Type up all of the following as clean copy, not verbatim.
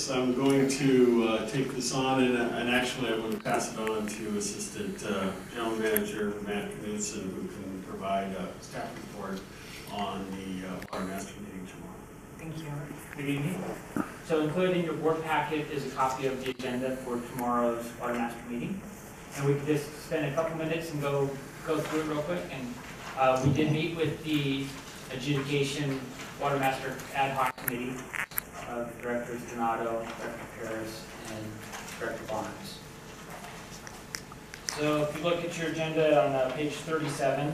this. I'm going to take this on, and actually I'm going to pass it on to Assistant General Manager Matt Knudson, who can provide a staff report on the Watermaster meeting tomorrow. Thank you. Good evening. So included in your board packet is a copy of the agenda for tomorrow's Watermaster meeting. And we could just spend a couple minutes and go through it real quick. And we did meet with the Adjudication Watermaster Ad Hoc Committee of Directors Donato, Director Paris, and Director Barnes. So if you look at your agenda on page 37,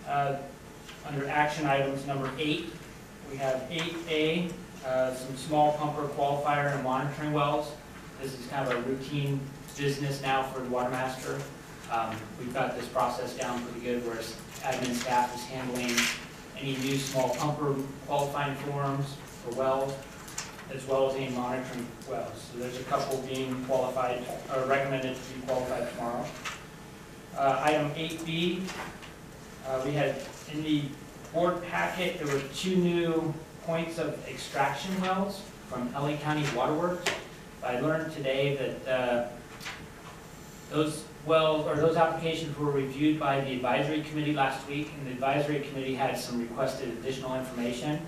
under action items number 8, we have 8A, some small pumper qualifier and monitoring wells. This is kind of a routine business now for the Watermaster. We've got this process down pretty good where admin staff is handling any new small pumper qualifying forms for wells, as well as any monitoring wells. So there's a couple being qualified, or recommended to be qualified tomorrow. Item 8B, we had in the board packet, there were 2 new points of extraction wells from LA County Waterworks. I learned today that those wells, or those applications were reviewed by the advisory committee last week, and the advisory committee had some requested additional information.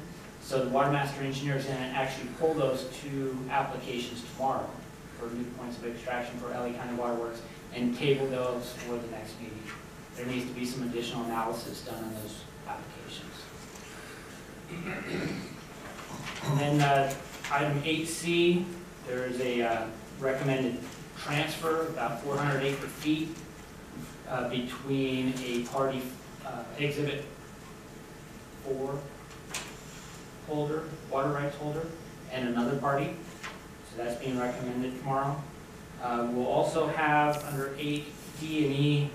So the Watermaster engineer is going to actually pull those 2 applications tomorrow for new points of extraction for LA County Waterworks and table those for the next meeting. There needs to be some additional analysis done on those applications. And then item 8C, there is a recommended transfer, about 400 acre-feet between a party exhibit 4 holder, water rights holder, and another party. So that's being recommended tomorrow. We'll also have under 8D and E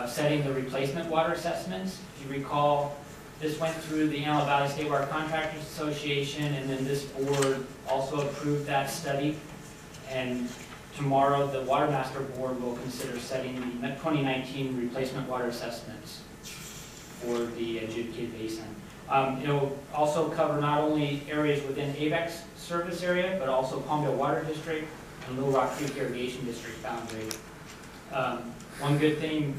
setting the replacement water assessments. If you recall, this went through the Antelope Valley State Water Contractors Association, and then this board also approved that study. And tomorrow, the Watermaster board will consider setting the 2019 replacement water assessments for the adjudicated basin. It will also cover not only areas within AVEK's service area, but also Palmdale Water District and Little Rock Creek Irrigation District boundary. One good thing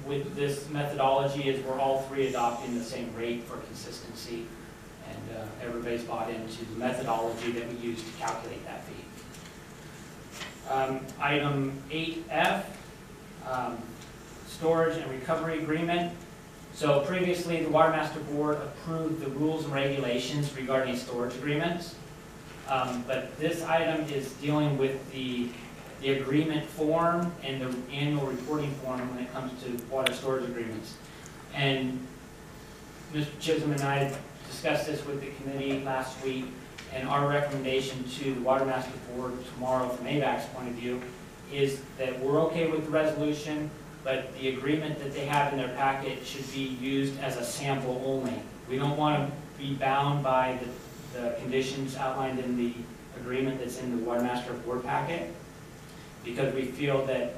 with this methodology is we're all 3 adopting the same rate for consistency, and everybody's bought into the methodology that we use to calculate that fee. Item 8F, storage and recovery agreement. So previously, the Watermaster Board approved the rules and regulations regarding storage agreements. But this item is dealing with the agreement form and the annual reporting form when it comes to water storage agreements. And Mr. Chisholm and I discussed this with the committee last week, and our recommendation to the Watermaster Board tomorrow from AVEK's point of view is that we're okay with the resolution, but the agreement that they have in their packet should be used as a sample only. We don't want to be bound by the conditions outlined in the agreement that's in the Watermaster Board packet, because we feel that,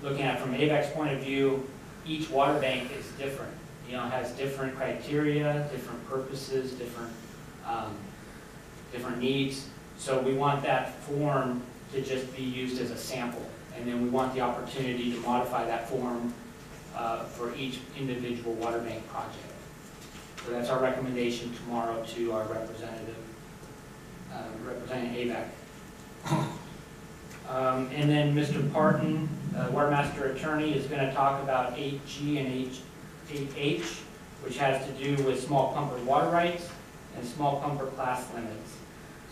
looking at it from AVEK's point of view, each water bank is different. You know, it has different criteria, different purposes, different needs. So we want that form to just be used as a sample. And then we want the opportunity to modify that form for each individual water bank project. So that's our recommendation tomorrow to our representative, representing AVEK. And then Mr. Parton, Watermaster attorney, is going to talk about 8G and 8H, which has to do with small pumper water rights and small pumper class limits.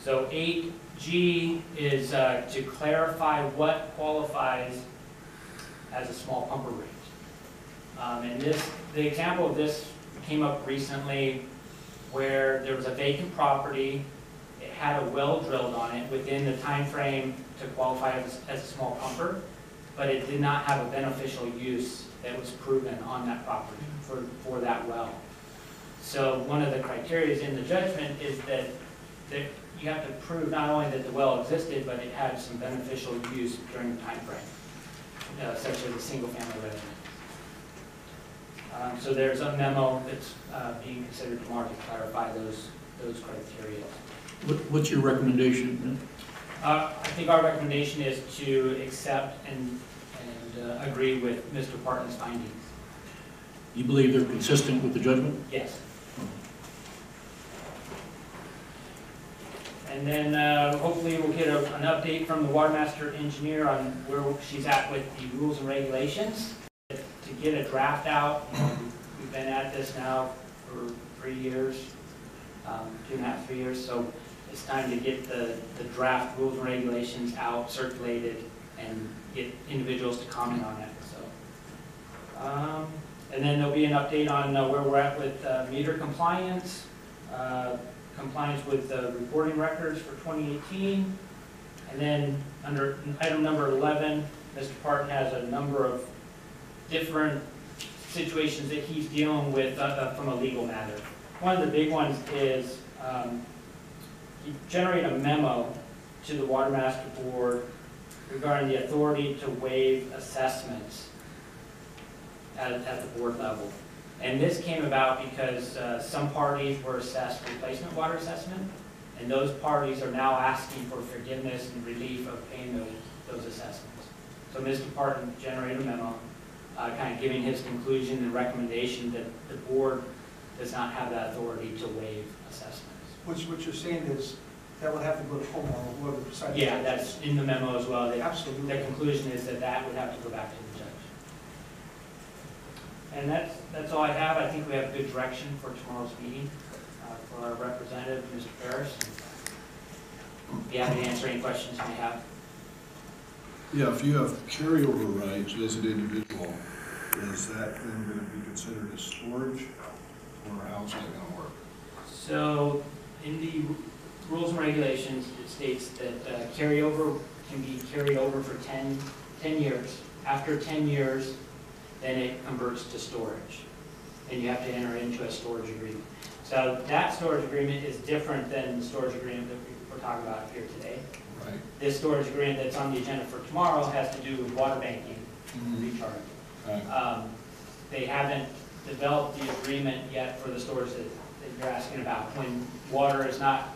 So 8G is to clarify what qualifies as a small pumper rate. And the example of this came up recently where there was a vacant property. It had a well drilled on it within the time frame to qualify as a small pumper, but it did not have a beneficial use that was proven on that property for that well. So one of the criteria in the judgment is that you have to prove not only that the well existed, but it had some beneficial use during the time frame, such as a single-family residence. So there's a memo that's being considered tomorrow to clarify those criteria. What's your recommendation? I think our recommendation is to accept and agree with Mr. Parton's findings. You believe they're consistent with the judgment? Yes. And then hopefully we'll get an update from the Watermaster engineer on where she's at with the rules and regulations to get a draft out. We've been at this now for 3 years, 2.5, 3 years. So it's time to get the draft rules and regulations out, circulated, and get individuals to comment on it. So, and then there'll be an update on where we're at with meter compliance, compliance with reporting records for 2018. And then under item number 11, Mr. Parton has a number of different situations that he's dealing with from a legal matter. One of the big ones is you generate a memo to the Watermaster Board regarding the authority to waive assessments at the board level. And this came about because some parties were assessed replacement water assessment, and those parties are now asking for forgiveness and relief of paying those assessments. So Mr. Parton generated a memo kind of giving his conclusion and recommendation that the board does not have that authority to waive assessments. What you're saying is that would have to go to homeowner, whoever decides. Yeah, that's in the memo as well. Absolutely. The conclusion is that would have to go back to the judge. And that's all I have. I think we have good direction for tomorrow's meeting for our representative, Mr. Ferris. Be happy to answer any questions you may have. Yeah, if you have carryover rights as an individual, is that then going to be considered as storage, or how's that going to work? So in the rules and regulations, it states that carryover can be carried over for 10 years. After 10 years, then it converts to storage, and you have to enter into a storage agreement. So that storage agreement is different than the storage agreement that we're talking about here today. Right. This storage agreement that's on the agenda for tomorrow has to do with water banking and recharge. Right. They haven't developed the agreement yet for the storage that you're asking about. When water is not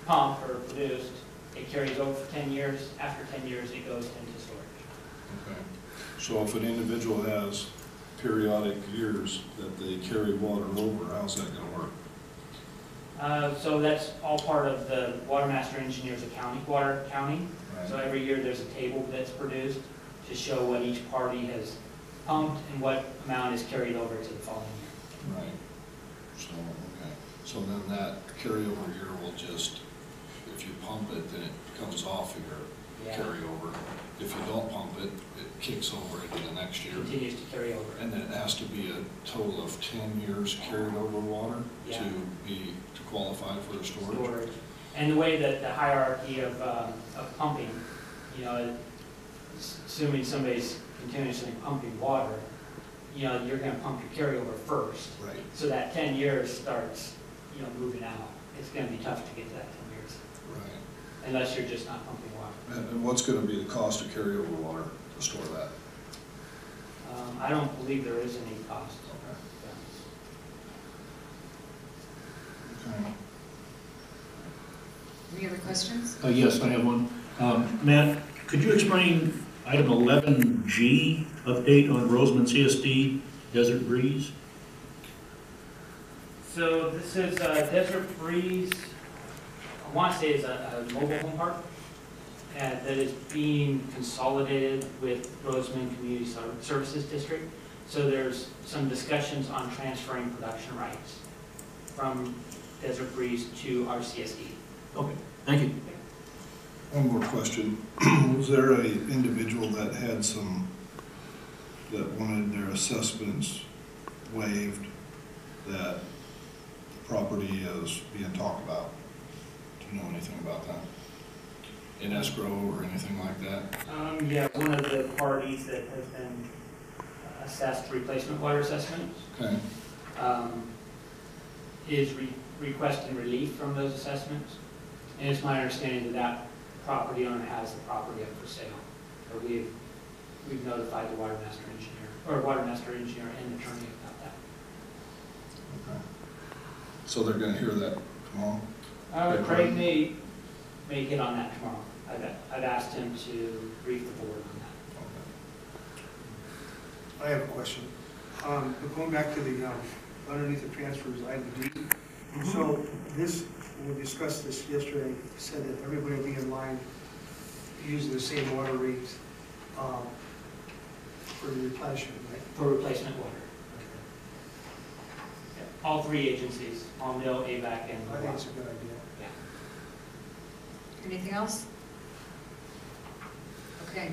pumped or produced, it carries over for 10 years. After 10 years, it goes into storage. Okay. So if an individual has periodic years that they carry water over, how's that going to work? So that's all part of the Watermaster engineer's water accounting. Right. So every year there's a table that's produced to show what each party has pumped and what amount is carried over to the following year. Right. So, okay. So then that carryover year will just, if you pump it, then it comes off of your carryover. If you don't pump it, it kicks over into the next year. Continues to carry over. And then it has to be a total of 10 years carried over water to qualify for the storage. And the way that the hierarchy of pumping, you know, assuming somebody's continuously pumping water, you know, you're going to pump your carryover first. Right. So that 10 years starts, you know, moving out. It's going to be tough to get to that 10 years. Right. Unless you're just not pumping water. And what's going to be the cost of carryover water to store that? I don't believe there is any cost. Okay. Okay. Any other questions? Yes, I have one. Matt, could you explain item 11G, update on Roseman CSD Desert Breeze? So this is Desert Breeze, I want to say is a mobile home park that is being consolidated with Roseman Community Services District. So there's some discussions on transferring production rights from Desert Breeze to our CSD. Okay, thank you. One more question. Was there an individual that had that wanted their assessments waived, that the property is being talked about? Do you know anything about that? In escrow or anything like that? Yeah, one of the parties that has been assessed replacement water assessments Okay. is requesting relief from those assessments. And it's my understanding that property owner has the property up for sale. So we've notified the Watermaster engineer and attorney about that. Okay. So they're going to hear that tomorrow? Craig may get on that tomorrow. I've asked him to brief the board on that. I have a question. But going back to the, underneath the transfers, item D. So this, when we discussed this yesterday, said that everybody will be in line using the same water rates for the replenishment, right? For replacement water. Yeah, all three agencies, all mill, AVEK, and I think it's a good idea. Anything else? Okay,